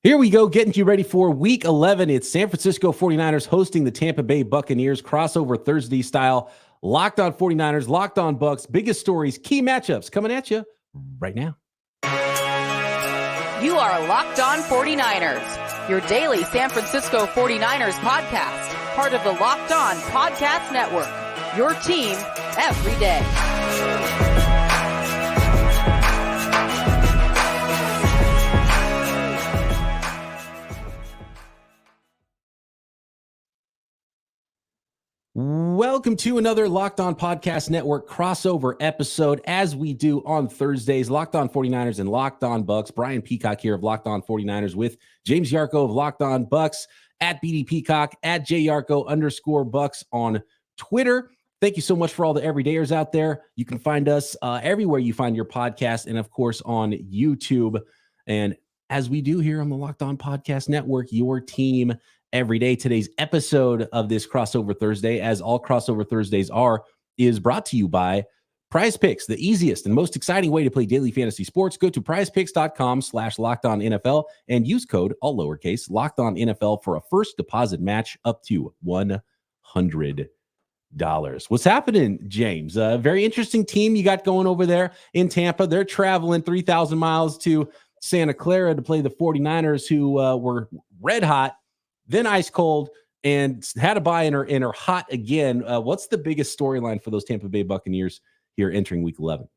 Here we go, getting you ready for Week 11. It's San Francisco 49ers hosting the Tampa Bay Buccaneers, crossover Thursday style. Locked on 49ers, Locked on Bucs, biggest stories, key matchups coming at you right now. You are Locked on 49ers, your daily San Francisco 49ers podcast, part of the Locked on Podcast Network, your team every day. Welcome to another Locked On Podcast Network crossover episode, as we do on Thursdays. Locked on 49ers and Locked on Bucs. Brian Peacock here of Locked on 49ers with James Yarcho of Locked on Bucs, at BD Peacock, at JYarcho_Bucs on Twitter. Thank you so much for all the everydayers out there. You can find us everywhere you find your podcast, and of course on YouTube. And as we do here on the Locked On Podcast Network, your team every day. Today's episode of this crossover Thursday, as all crossover Thursdays are, is brought to you by PrizePicks, the easiest and most exciting way to play daily fantasy sports. Go to prizepicks.com/LockedOnNFL and use code, all lowercase, LockedOnNFL for a first deposit match up to $100. What's happening, James? A very interesting team you got going over there in Tampa. They're traveling 3,000 miles to Santa Clara to play the 49ers, who were red hot, then ice cold, and had a bye and are hot again. What's the biggest storyline for those Tampa Bay Buccaneers here entering Week 11?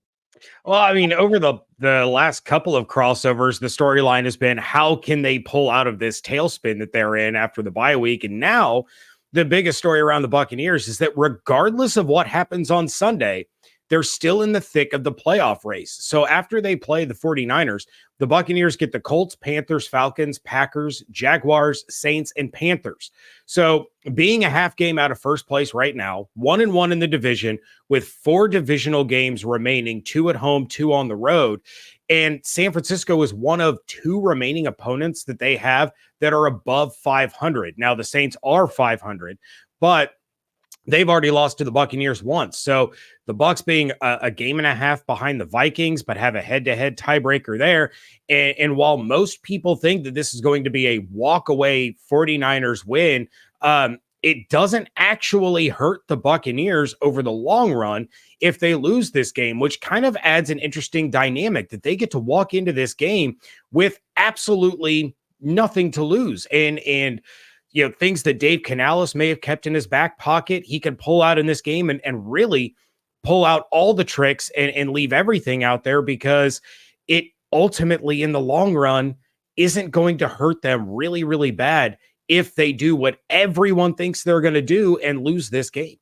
Well, I mean, over the last couple of crossovers, the storyline has been, how can they pull out of this tailspin that they're in after the bye week? And now the biggest story around the Buccaneers is that regardless of what happens on Sunday, they're still in the thick of the playoff race. So after they play the 49ers, the Buccaneers get the Colts, Panthers, Falcons, Packers, Jaguars, Saints, and Panthers. So being a half game out of first place right now, 1-1 in the division with 4 divisional games remaining, 2 at home, 2 on the road. And San Francisco is one of 2 remaining opponents that they have that are above 500. Now the Saints are 500, but they've already lost to the Buccaneers once. So the Bucs being a game and a half behind the Vikings, but have a head-to-head tiebreaker there. And while most people think that this is going to be a walk-away 49ers win, it doesn't actually hurt the Buccaneers over the long run if they lose this game, which kind of adds an interesting dynamic that they get to walk into this game with absolutely nothing to lose. And you know, things that Dave Canales may have kept in his back pocket, he can pull out in this game and really pull out all the tricks and leave everything out there, because it ultimately in the long run isn't going to hurt them really, really bad if they do what everyone thinks they're going to do and lose this game.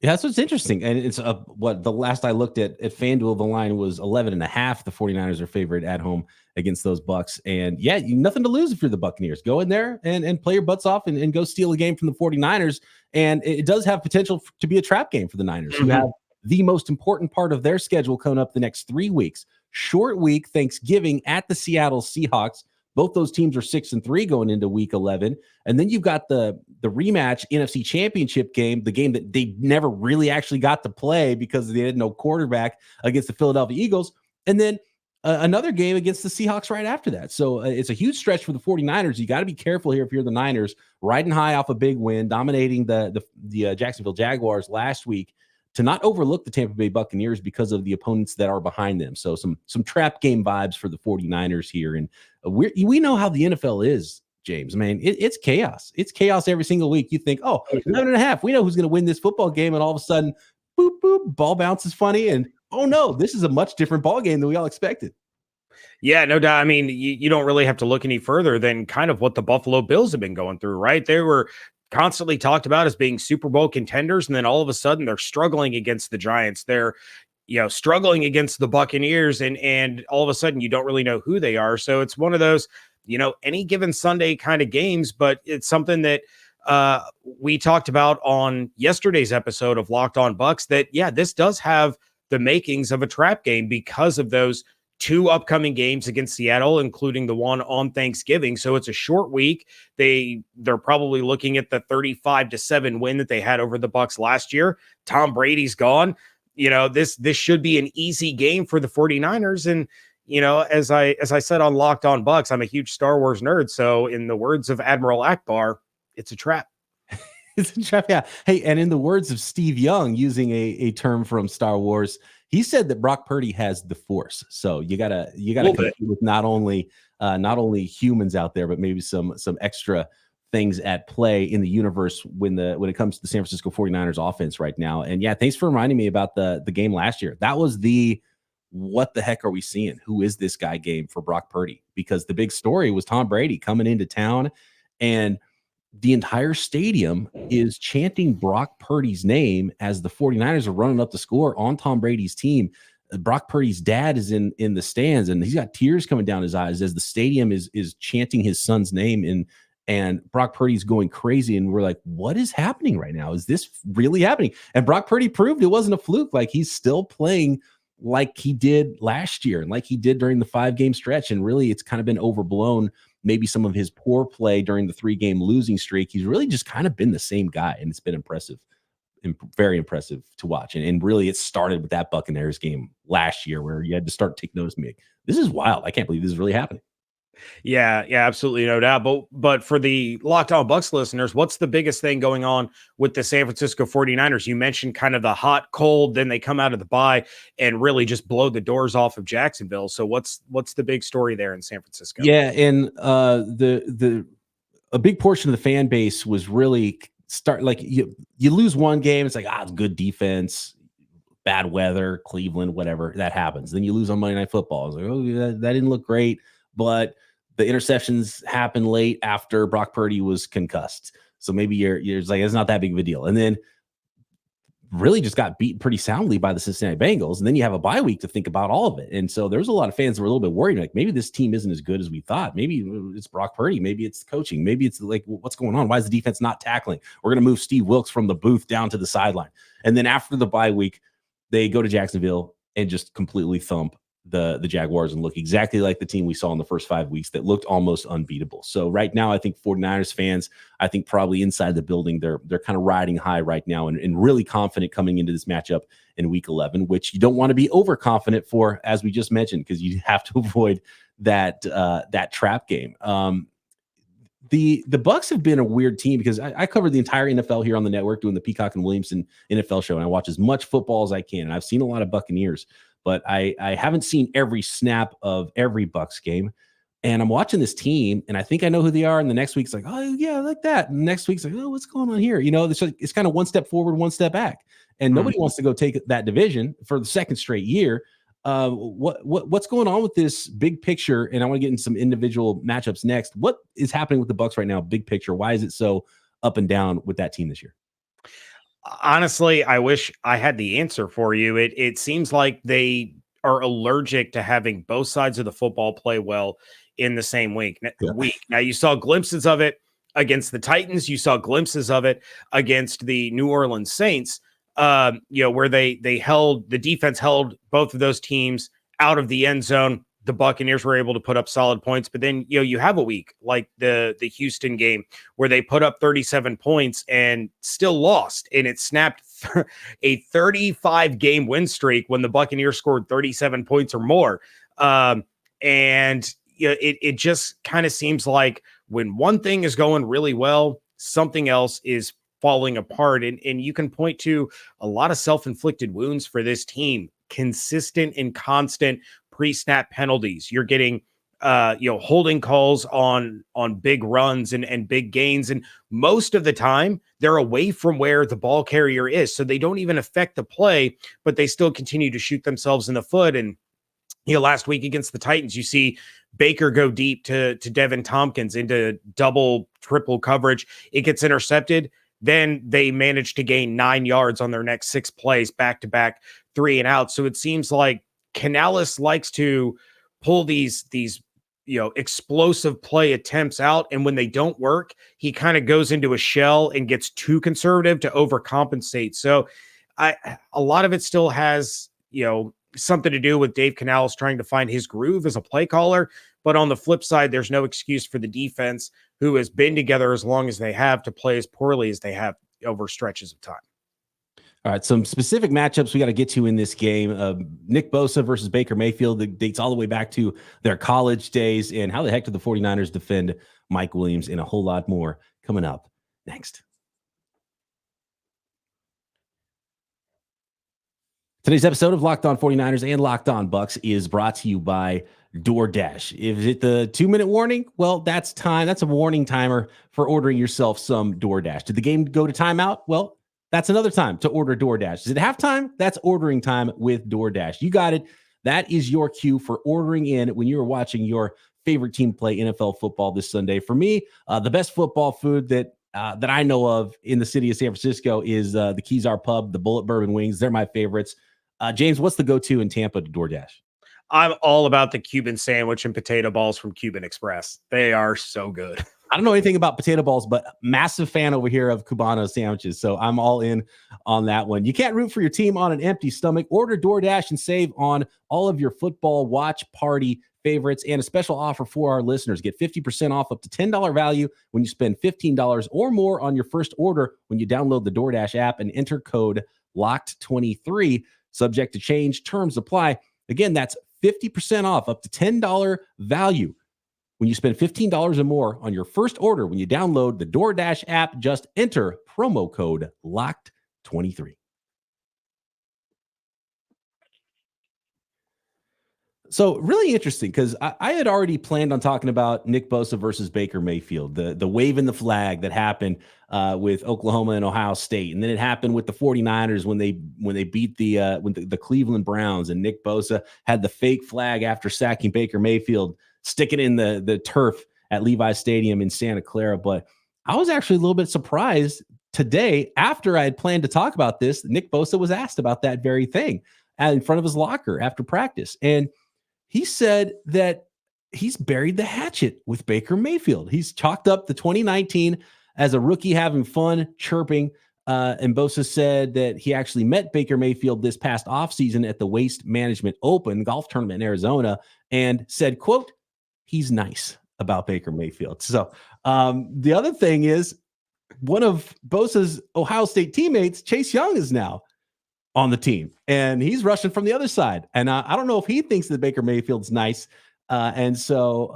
Yeah, that's what's interesting. And it's what the last I looked at FanDuel, the line was 11.5. The 49ers are favored at home against those Bucs. And yeah, nothing to lose if you're the Buccaneers. Go in there and play your butts off and go steal a game from the 49ers. And it does have potential to be a trap game for the Niners, who have the most important part of their schedule coming up the next 3 weeks. Short week, Thanksgiving at the Seattle Seahawks. Both those teams are 6-3 going into Week 11. And then you've got the rematch NFC Championship game, the game that they never really actually got to play because they had no quarterback, against the Philadelphia Eagles. And then another game against the Seahawks right after that. So it's a huge stretch for the 49ers. You got to be careful here if you're the Niners, riding high off a big win, dominating the Jacksonville Jaguars last week, to not overlook the Tampa Bay Buccaneers because of the opponents that are behind them. So some trap game vibes for the 49ers here. And we know how the NFL is, James. Man, it's chaos. It's chaos every single week. You think, 11.5, we know who's going to win this football game. And all of a sudden, boop, boop, ball bounces funny. And oh no, this is a much different ball game than we all expected. Yeah, no doubt. I mean, you don't really have to look any further than kind of what the Buffalo Bills have been going through, right? They were constantly talked about as being Super Bowl contenders, and then all of a sudden they're struggling against the Giants. They're, struggling against the Buccaneers, and all of a sudden you don't really know who they are. So it's one of those, any given Sunday kind of games, but it's something that we talked about on yesterday's episode of Locked On Bucs, that, this does have the makings of a trap game because of those 2 upcoming games against Seattle, including the one on Thanksgiving. So it's a short week. They're probably looking at the 35-7 win that they had over the Bucs last year. Tom Brady's gone. This should be an easy game for the 49ers. And, as I said on Locked On Bucs, I'm a huge Star Wars nerd. So in the words of Admiral Akbar, it's a trap. It's a trap. Yeah. Hey, and in the words of Steve Young, using a term from Star Wars, he said that Brock Purdy has the Force. So you gotta compete with not only humans out there, but maybe some extra things at play in the universe when it comes to the San Francisco 49ers offense right now. And yeah, thanks for reminding me about the game last year. That was the what the heck are we seeing? Who is this guy game for Brock Purdy? Because the big story was Tom Brady coming into town, and the entire stadium is chanting Brock Purdy's name as the 49ers are running up the score on Tom Brady's team. Brock Purdy's dad is in the stands, and he's got tears coming down his eyes as the stadium is chanting his son's name, and Brock Purdy's going crazy. And we're like, what is happening right now? Is this really happening? And Brock Purdy proved it wasn't a fluke. Like, he's still playing like he did last year and like he did during the 5-game stretch. And really, it's kind of been overblown. Maybe some of his poor play during the 3-game losing streak. He's really just kind of been the same guy, and it's been impressive, very impressive to watch. And really, it started with that Buccaneers game last year where you had to start taking notice. This is wild. I can't believe this is really happening. Yeah, absolutely, no doubt. But for the Locked On Bucs listeners, what's the biggest thing going on with the San Francisco 49ers? You mentioned kind of the hot, cold, then they come out of the bye and really just blow the doors off of Jacksonville. So what's the big story there in San Francisco? Yeah, and a big portion of the fan base was really you lose one game, it's like, it's good defense, bad weather, Cleveland, whatever, that happens. Then you lose on Monday Night Football. It's like, that didn't look great, but the interceptions happened late after Brock Purdy was concussed. So maybe you're like, it's not that big of a deal. And then really just got beaten pretty soundly by the Cincinnati Bengals. And then you have a bye week to think about all of it. And so there's a lot of fans that were a little bit worried, like, maybe this team isn't as good as we thought. Maybe it's Brock Purdy. Maybe it's coaching. Maybe it's like, what's going on? Why is the defense not tackling? We're going to move Steve Wilks from the booth down to the sideline. And then after the bye week, they go to Jacksonville and just completely thump the Jaguars and look exactly like the team we saw in the first 5 weeks that looked almost unbeatable. So right now, I think 49ers fans, I think probably inside the building, they're kind of riding high right now and really confident coming into this matchup in week 11, which you don't want to be overconfident for, as we just mentioned, because you have to avoid that trap game. The Bucs have been a weird team because I covered the entire NFL here on the network doing the Peacock and Williamson NFL show, and I watch as much football as I can. And I've seen a lot of Buccaneers, but I haven't seen every snap of every Bucs game. And I'm watching this team, and I think I know who they are. And the next week's like, oh, yeah, I like that. And the next week's like, oh, what's going on here? It's kind of one step forward, one step back. And nobody wants to go take that division for the second straight year. What's going on with this big picture? And I want to get into some individual matchups next. What is happening with the Bucs right now? Big picture. Why is it so up and down with that team this year? Honestly, I wish I had the answer for you. It seems like they are allergic to having both sides of the football play well in the same week. Now, you saw glimpses of it against the Titans. You saw glimpses of it against the New Orleans Saints. Where the defense held both of those teams out of the end zone. The Buccaneers were able to put up solid points, but then, you have a week like the Houston game where they put up 37 points and still lost. And it snapped a 35-game win streak when the Buccaneers scored 37 points or more. It just kind of seems like when one thing is going really well, something else is falling apart. And you can point to a lot of self-inflicted wounds for this team, consistent and constant pre-snap penalties. You're getting, holding calls on big runs and big gains. And most of the time they're away from where the ball carrier is. So they don't even affect the play, but they still continue to shoot themselves in the foot. And, last week against the Titans, you see Baker go deep to Devin Tompkins into double, triple coverage. It gets intercepted. Then they managed to gain 9 yards on their next 6 plays, back-to-back 3 and out. So it seems like Canales likes to pull these explosive play attempts out. And when they don't work, he kind of goes into a shell and gets too conservative to overcompensate. So a lot of it still has, something to do with Dave Canales trying to find his groove as a play caller. But on the flip side, there's no excuse for the defense, who has been together as long as they have, to play as poorly as they have over stretches of time. All right, some specific matchups we got to get to in this game. Nick Bosa versus Baker Mayfield. That dates all the way back to their college days. And how the heck did the 49ers defend Mike Williams, and a whole lot more coming up next. Today's episode of Locked On 49ers and Locked On Bucs is brought to you by DoorDash. Is it the 2-minute warning? Well, that's time. That's a warning timer for ordering yourself some DoorDash. Did the game go to timeout? Well, that's another time to order DoorDash. Is it halftime? That's ordering time with DoorDash. You got it. That is your cue for ordering in when you're watching your favorite team play NFL football this Sunday. For me, the best football food that I know of in the city of San Francisco is the Kezar Pub, the Bullet Bourbon Wings. They're my favorites. James, what's the go-to in Tampa to DoorDash? I'm all about the Cuban sandwich and potato balls from Cuban Express. They are so good. I don't know anything about potato balls, but massive fan over here of Cubano sandwiches. So I'm all in on that one. You can't root for your team on an empty stomach. Order DoorDash and save on all of your football watch party favorites, and a special offer for our listeners. Get 50% off up to $10 value when you spend $15 or more on your first order when you download the DoorDash app and enter code LOCKED23. Subject to change. Terms apply. Again, that's 50% off up to $10 value when you spend $15 or more on your first order when you download the DoorDash app. Just enter promo code LOCKED23. So really interesting, because I had already planned on talking about Nick Bosa versus Baker Mayfield, the waving the flag that happened with Oklahoma and Ohio State. And then it happened with the 49ers when they beat the Cleveland Browns, and Nick Bosa had the fake flag after sacking Baker Mayfield, sticking in the turf at Levi Stadium in Santa Clara. But I was actually a little bit surprised today, after I had planned to talk about this, Nick Bosa was asked about that very thing in front of his locker after practice. And he said that he's buried the hatchet with Baker Mayfield. He's chalked up the 2019 as a rookie having fun, chirping. And Bosa said that he actually met Baker Mayfield this past offseason at the Waste Management Open golf tournament in Arizona, and said, quote, he's nice about Baker Mayfield. So the other thing is, one of Bosa's Ohio State teammates, Chase Young, is now on the team, and he's rushing from the other side. And I don't know if he thinks that Baker Mayfield's nice. And so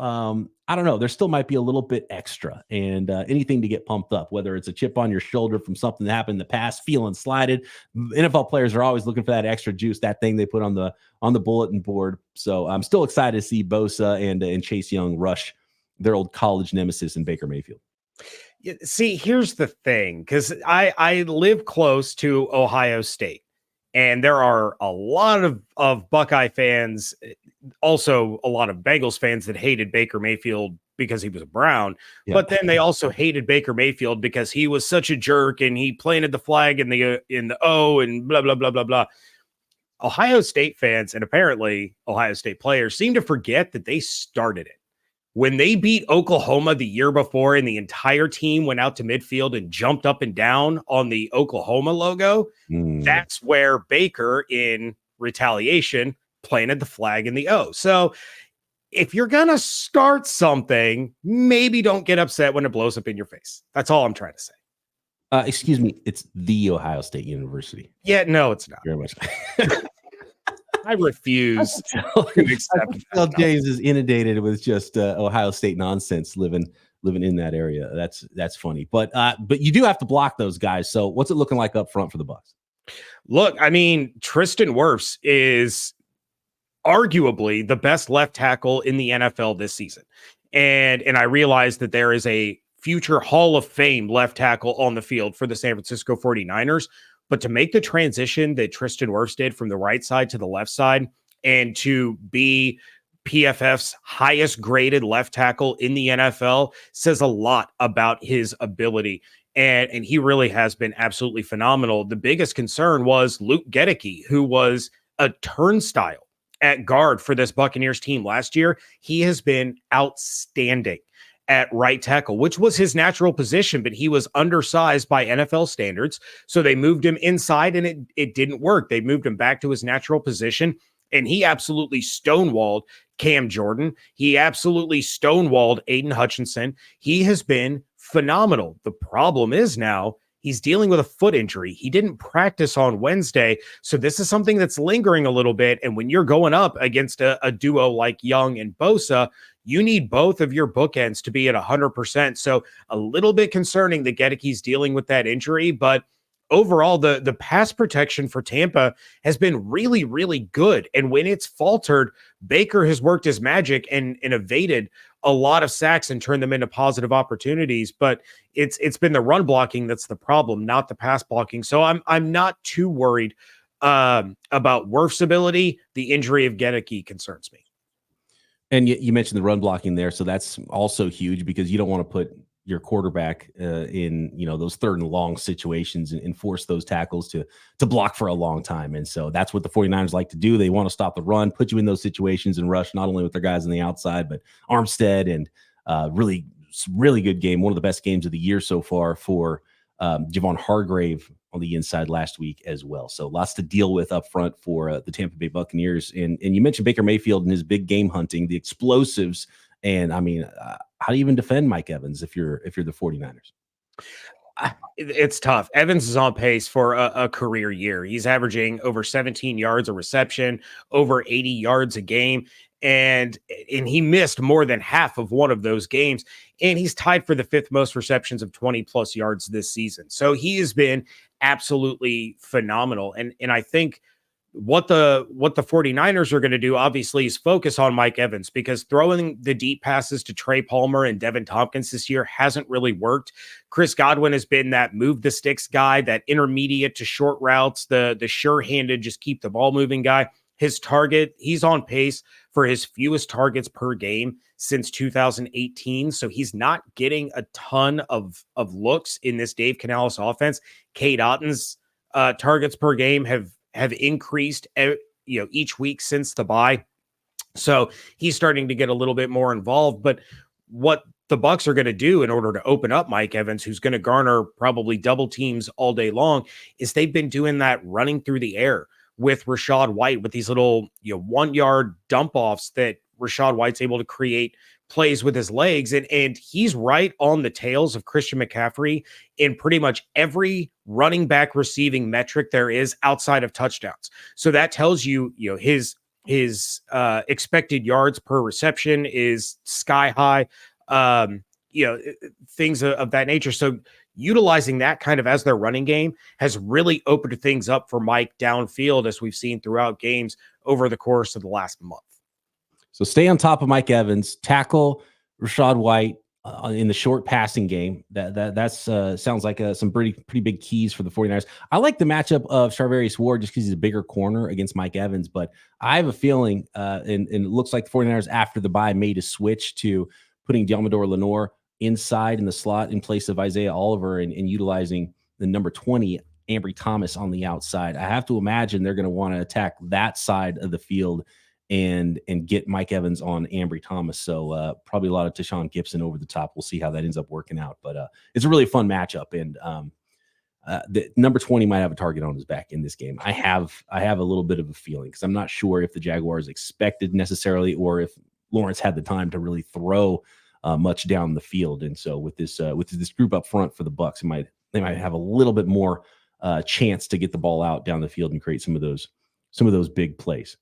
I don't know. There still might be a little bit extra, and anything to get pumped up, whether it's a chip on your shoulder from something that happened in the past, feeling slighted. NFL players are always looking for that extra juice, that thing they put on the bulletin board. So I'm still excited to see Bosa and Chase Young rush their old college nemesis in Baker Mayfield. See, here's the thing, because I live close to Ohio State. And there are a lot of Buckeye fans, also a lot of Bengals fans that hated Baker Mayfield because he was a Brown. Yeah. But then they also hated Baker Mayfield because he was such a jerk and he planted the flag in the O and blah, blah, blah, blah, blah. Ohio State fans, and apparently Ohio State players, seem to forget that they started it. When they beat Oklahoma the year before and the entire team went out to midfield and jumped up and down on the Oklahoma logo, that's where Baker, in retaliation, planted the flag in the O. So if you're going to start something, maybe don't get upset when it blows up in your face. That's all I'm trying to say. Excuse me. It's the Ohio State University. Yeah, no, it's not. Very much. I refuse to accept that. James is inundated with just Ohio State nonsense living in that area. That's funny. But you do have to block those guys. So what's it looking like up front for the Bucs? Look, I mean, Tristan Wirfs is arguably the best left tackle in the NFL this season. And I realize that there is a future Hall of Fame left tackle on the field for the San Francisco 49ers. But to make the transition that Tristan Wirfs did from the right side to the left side, and to be PFF's highest graded left tackle in the NFL, says a lot about his ability. And he really has been absolutely phenomenal. The biggest concern was Luke Gedeke, who was a turnstile at guard for this Buccaneers team last year. He has been outstanding at right tackle, which was his natural position, but he was undersized by NFL standards. So they moved him inside and it didn't work. They moved him back to his natural position, and he absolutely stonewalled Cam Jordan. He absolutely stonewalled Aiden Hutchinson. He has been phenomenal. The problem is now He's dealing with a foot injury. He didn't practice on Wednesday. So this is something that's lingering a little bit. And when you're going up against a duo like Young and Bosa, you need both of your bookends to be at 100%. So a little bit concerning that Gedeke's dealing with that injury, but overall, the pass protection for Tampa has been really, really good. And when it's faltered, Baker has worked his magic and evaded a lot of sacks and turned them into positive opportunities. But it's been the run blocking that's the problem, not the pass blocking. So I'm not too worried about Wirf's ability. The injury of Gedeke concerns me. And you mentioned the run blocking there, so that's also huge because you don't want to put your quarterback in those third and long situations and force those tackles to block for a long time. And so that's what the 49ers like to do. They want to stop the run, put you in those situations and rush not only with their guys on the outside, but Armstead and really, really good game. One of the best games of the year so far for Javon Hargrave on the inside last week as well. So lots to deal with up front for the Tampa Bay Buccaneers. And you mentioned Baker Mayfield and his big game hunting, the explosives. And I mean, how do you even defend Mike Evans if you're the 49ers? It's tough. Evans is on pace for a career year. He's averaging over 17 yards a reception, over 80 yards a game. And he missed more than half of one of those games. And he's tied for the 5th most receptions of 20 plus yards this season. So he has been absolutely phenomenal. And I think what the 49ers are going to do, obviously, is focus on Mike Evans, because throwing the deep passes to Trey Palmer and Devin Tompkins this year hasn't really worked. Chris Godwin has been that move the sticks guy, that intermediate to short routes, the sure-handed, just keep the ball moving guy. His target, he's on pace for his fewest targets per game since 2018. So he's not getting a ton of looks in this Dave Canales offense. Cade Otton's targets per game have increased each week since the bye. So he's starting to get a little bit more involved. But what the Bucs are going to do in order to open up Mike Evans, who's going to garner probably double teams all day long, is they've been doing that running through the air with Rachaad White, with these little 1 yard dump offs that Rachaad White's able to create plays with his legs. And he's right on the tails of Christian McCaffrey in pretty much every running back receiving metric there is outside of touchdowns. So that tells you, his expected yards per reception is sky high, things of that nature. So utilizing that kind of as their running game has really opened things up for Mike downfield, as we've seen throughout games over the course of the last month. So stay on top of Mike Evans, tackle Rachaad White in the short passing game. That's sounds like some pretty big keys for the 49ers. I like the matchup of Charvarius Ward just because he's a bigger corner against Mike Evans, but I have a feeling, and it looks like the 49ers after the bye made a switch to putting Deommodore Lenoir inside in the slot in place of Isaiah Oliver and utilizing the number 20, Ambry Thomas, on the outside. I have to imagine they're going to want to attack that side of the field and get Mike Evans on Ambry Thomas. So probably a lot of Tashawn Gibson over the top. We'll see how that ends up working out. But it's a really fun matchup. And the number 20 might have a target on his back in this game. I have a little bit of a feeling, because I'm not sure if the Jaguars expected necessarily, or if Lawrence had the time to really throw much down the field. And so with this group up front for the Bucs, they might have a little bit more chance to get the ball out down the field and create some of those big plays.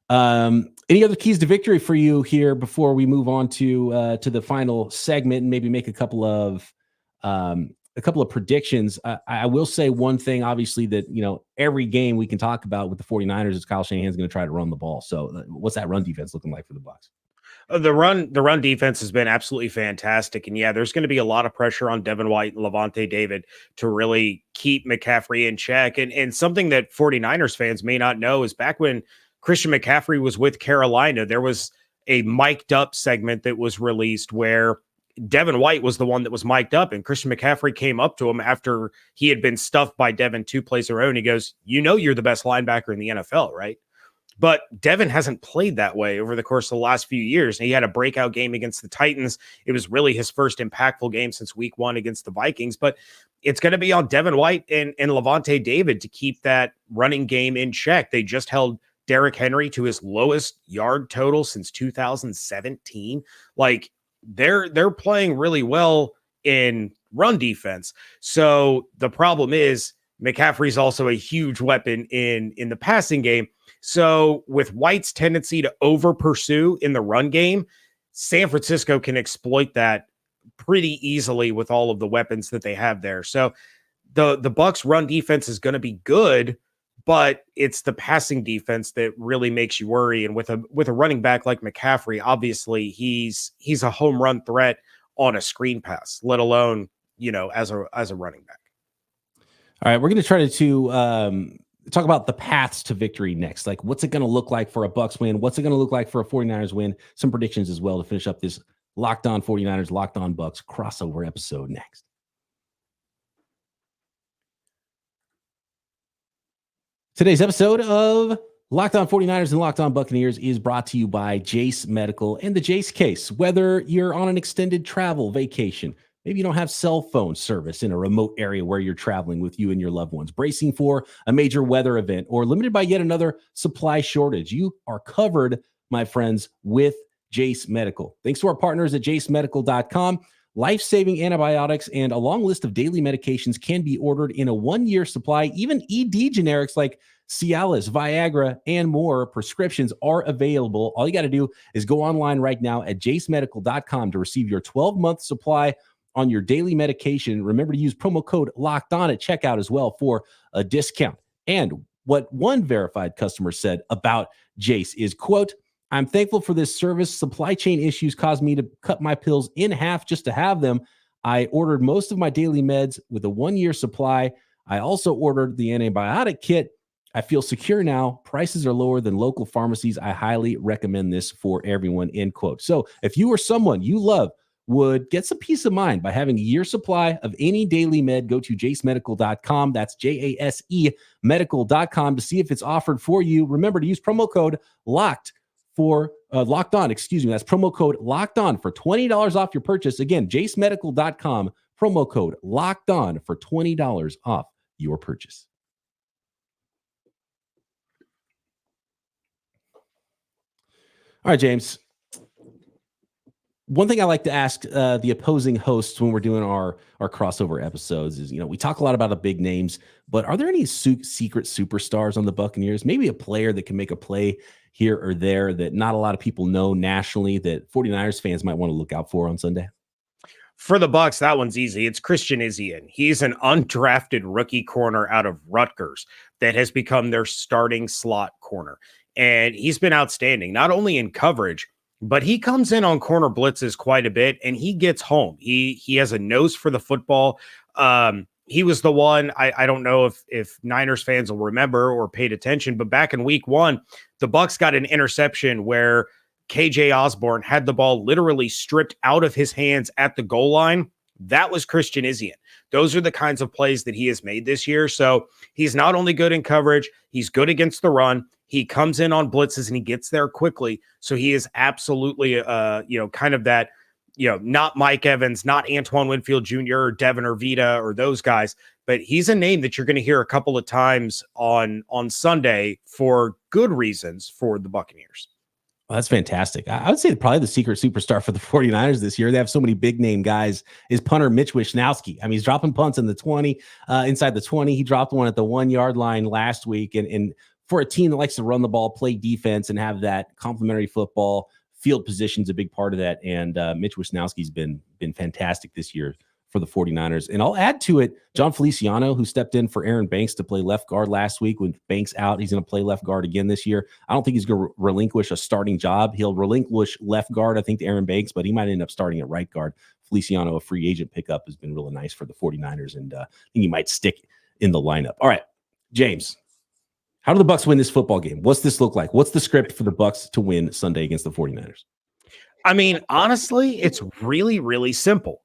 Any other keys to victory for you here before we move on to the final segment and maybe make a couple of predictions? I will say one thing, obviously, that every game we can talk about with the 49ers is Kyle Shanahan's going to try to run the ball. So what's that run defense looking like for the Bucs? The run defense has been absolutely fantastic. And yeah, there's going to be a lot of pressure on Devin White and Levante David to really keep McCaffrey in check. And something that 49ers fans may not know is back when Christian McCaffrey was with Carolina, there was a mic'd up segment that was released where Devin White was the one that was mic'd up, and Christian McCaffrey came up to him after he had been stuffed by Devin 2 plays in a row. And he goes, you're the best linebacker in the NFL, right? But Devin hasn't played that way over the course of the last few years. And he had a breakout game against the Titans. It was really his first impactful game since week 1 against the Vikings. But it's going to be on Devin White and Levante David to keep that running game in check. They just held Derrick Henry to his lowest yard total since 2017. Like, they're playing really well in run defense. So the problem is McCaffrey's also a huge weapon in the passing game. So with White's tendency to over pursue in the run game, San Francisco can exploit that pretty easily with all of the weapons that they have there. So the Bucs run defense is going to be good, but it's the passing defense that really makes you worry. And with a running back like McCaffrey, obviously he's a home run threat on a screen pass, let alone, as a running back. All right, we're going to try to talk about the paths to victory next. Like, what's it going to look like for a Bucs win? What's it going to look like for a 49ers win? Some predictions as well to finish up this Locked On 49ers, Locked On Bucs crossover episode next. Today's episode of Locked On 49ers and Locked On Buccaneers is brought to you by Jase Medical and the Jase case. Whether you're on an extended travel vacation, maybe you don't have cell phone service in a remote area where you're traveling with you and your loved ones, bracing for a major weather event, or limited by yet another supply shortage, you are covered, my friends, with Jase Medical. Thanks to our partners at jasemedical.com. Life-saving antibiotics and a long list of daily medications can be ordered in a 1-year supply. Even ED generics like Cialis, Viagra, and more prescriptions are available. All you got to do is go online right now at jasemedical.com to receive your 12-month supply on your daily medication. Remember to use promo code LOCKEDON at checkout as well for a discount. And what one verified customer said about Jase is, quote, "I'm thankful for this service. Supply chain issues caused me to cut my pills in half just to have them. I ordered most of my daily meds with a 1-year supply. I also ordered the antibiotic kit. I feel secure now. Prices are lower than local pharmacies. I highly recommend this for everyone," end quote. So if you or someone you love would get some peace of mind by having a year supply of any daily med, go to jasemedical.com. That's JASE medical.com to see if it's offered for you. Remember to use promo code LOCKED for Locked On, excuse me. That's promo code Locked On for $20 off your purchase. Again, jasemedical.com, promo code Locked On for $20 off your purchase. All right, James. One thing I like to ask the opposing hosts when we're doing our crossover episodes is, we talk a lot about the big names, but are there any secret superstars on the Buccaneers? Maybe a player that can make a play here or there that not a lot of people know nationally that 49ers fans might want to look out for on Sunday? For the Bucs, that one's easy. It's Christian Izien. He's an undrafted rookie corner out of Rutgers that has become their starting slot corner. And he's been outstanding, not only in coverage, but he comes in on corner blitzes quite a bit, and he gets home. He has a nose for the football. He was the one, I don't know if Niners fans will remember or paid attention, but back in week 1, the Bucs got an interception where KJ Osborne had the ball literally stripped out of his hands at the goal line. That was Christian Izien. Those are the kinds of plays that he has made this year. So he's not only good in coverage, he's good against the run. He comes in on blitzes and he gets there quickly. So he is absolutely, kind of that, not Mike Evans, not Antoine Winfield Jr. or Devin or Vita or those guys, but he's a name that you're going to hear a couple of times on Sunday for good reasons for the Buccaneers. Well, that's fantastic. I would say probably the secret superstar for the 49ers this year. They have so many big name guys is punter Mitch Wishnowsky. I mean, he's dropping punts in the 20, inside the 20. He dropped one at the 1-yard line last week. And for a team that likes to run the ball, play defense, and have that complementary football, field position's a big part of that. And Mitch Wishnowsky's been fantastic this year for the 49ers. And I'll add to it, John Feliciano, who stepped in for Aaron Banks to play left guard last week. With Banks out, he's going to play left guard again this year. I don't think he's going to relinquish a starting job. He'll relinquish left guard, I think, to Aaron Banks, but he might end up starting at right guard. Feliciano, a free agent pickup, has been really nice for the 49ers, and I think he might stick in the lineup. All right, James, how do the Bucs win this football game? What's this look like? What's the script for the Bucs to win Sunday against the 49ers? I mean, honestly, it's really, really simple.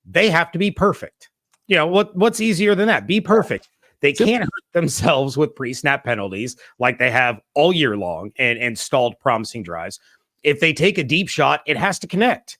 They have to be perfect. What's easier than that? Be perfect. They can't hurt themselves with pre-snap penalties like they have all year long and stalled promising drives. If they take a deep shot, it has to connect,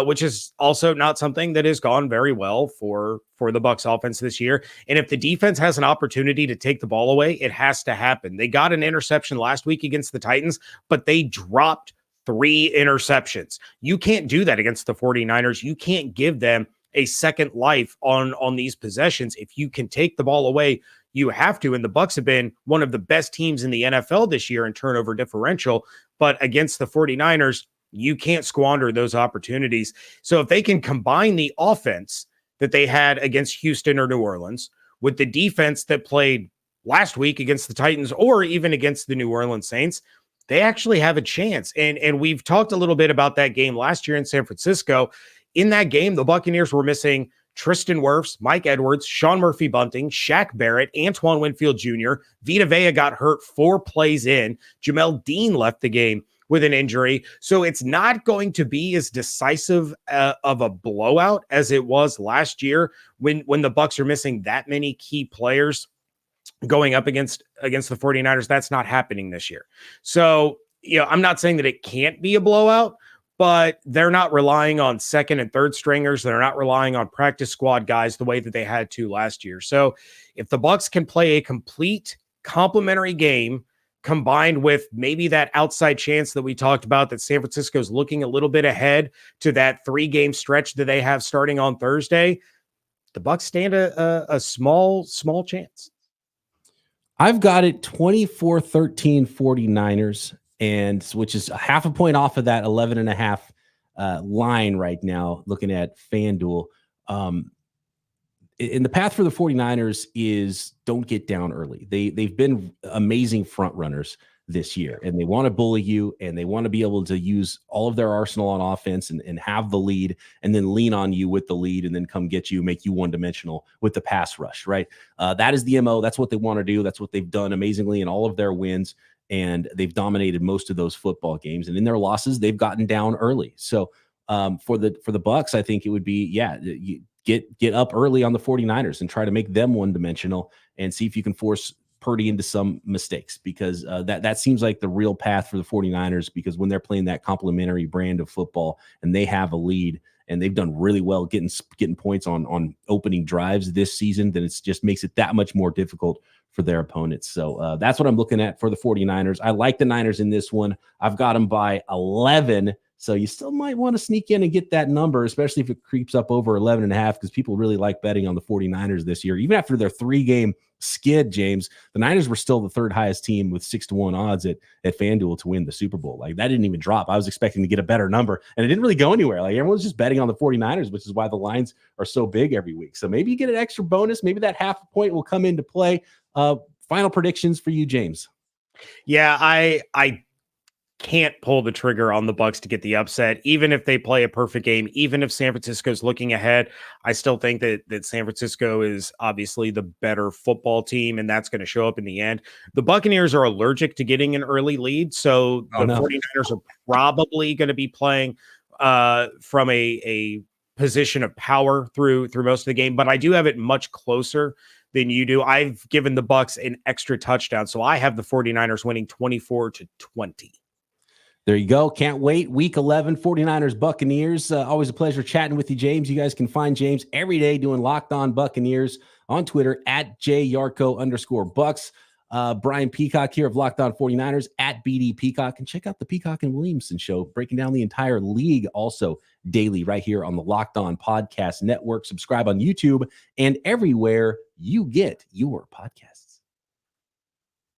which is also not something that has gone very well for the Bucs offense this year. And if the defense has an opportunity to take the ball away, it has to happen. They got an interception last week against the Titans, but they dropped 3 interceptions. You can't do that against the 49ers. You can't give them a second life on these possessions. If you can take the ball away, you have to. And the Bucs have been one of the best teams in the NFL this year in turnover differential. But against the 49ers, you can't squander those opportunities. So if they can combine the offense that they had against Houston or New Orleans with the defense that played last week against the Titans or even against the New Orleans Saints, they actually have a chance. And we've talked a little bit about that game last year in San Francisco. In that game, the Buccaneers were missing Tristan Wirfs, Mike Edwards, Sean Murphy-Bunting, Shaq Barrett, Antoine Winfield Jr. Vita Vea got hurt 4 plays in. Jamel Dean left the game with an injury. So it's not going to be as decisive of a blowout as it was last year when the Bucs are missing that many key players going up against the 49ers. That's not happening this year. So, I'm not saying that it can't be a blowout, but they're not relying on second and third stringers. They're not relying on practice squad guys the way that they had to last year. So if the Bucs can play a complete complementary game combined with maybe that outside chance that we talked about, that San Francisco's looking a little bit ahead to that 3-game stretch that they have starting on Thursday, the Bucs stand a small chance. I've got it 24-13 49ers, and which is a half a point off of that 11.5 line right now, looking at FanDuel. In the path for the 49ers is don't get down early. They've been amazing front runners this year, and they want to bully you, and they want to be able to use all of their arsenal on offense and have the lead, and then lean on you with the lead, and then come get you, make you one-dimensional with the pass rush, right? That is the MO. That's what they want to do. That's what they've done amazingly in all of their wins, and they've dominated most of those football games. And in their losses, they've gotten down early. So for the Bucs, I think it would be, you get up early on the 49ers and try to make them one-dimensional and see if you can force Purdy into some mistakes, because that seems like the real path for the 49ers, because when they're playing that complementary brand of football and they have a lead and they've done really well getting points on opening drives this season, then it just makes it that much more difficult for their opponents. So that's what I'm looking at for the 49ers. I like the Niners in this one. I've got them by 11. So you still might want to sneak in and get that number, especially if it creeps up over 11.5, because people really like betting on the 49ers this year. Even after their 3-game skid, James, the Niners were still the third highest team with 6-1 odds at FanDuel to win the Super Bowl. Like, that didn't even drop. I was expecting to get a better number, and it didn't really go anywhere. Like, everyone's just betting on the 49ers, which is why the lines are so big every week. So maybe you get an extra bonus. Maybe that half a point will come into play. Final predictions for you, James. Yeah, I can't pull the trigger on the Bucs to get the upset, even if they play a perfect game, even if San Francisco's looking ahead. I still think that San Francisco is obviously the better football team, and that's going to show up in the end. The Buccaneers are allergic to getting an early lead, so the 49ers are probably going to be playing from a position of power through most of the game, but I do have it much closer than you do. I've given the Bucs an extra touchdown, so I have the 49ers winning 24-20. There you go. Can't wait. Week 11, 49ers, Buccaneers. Always a pleasure chatting with you, James. You guys can find James every day doing Locked On Buccaneers on Twitter at @JYarcho_Bucks. Brian Peacock here of Locked On 49ers at BD Peacock. And check out the Peacock and Williamson show, breaking down the entire league also daily right here on the Locked On Podcast Network. Subscribe on YouTube and everywhere you get your podcast.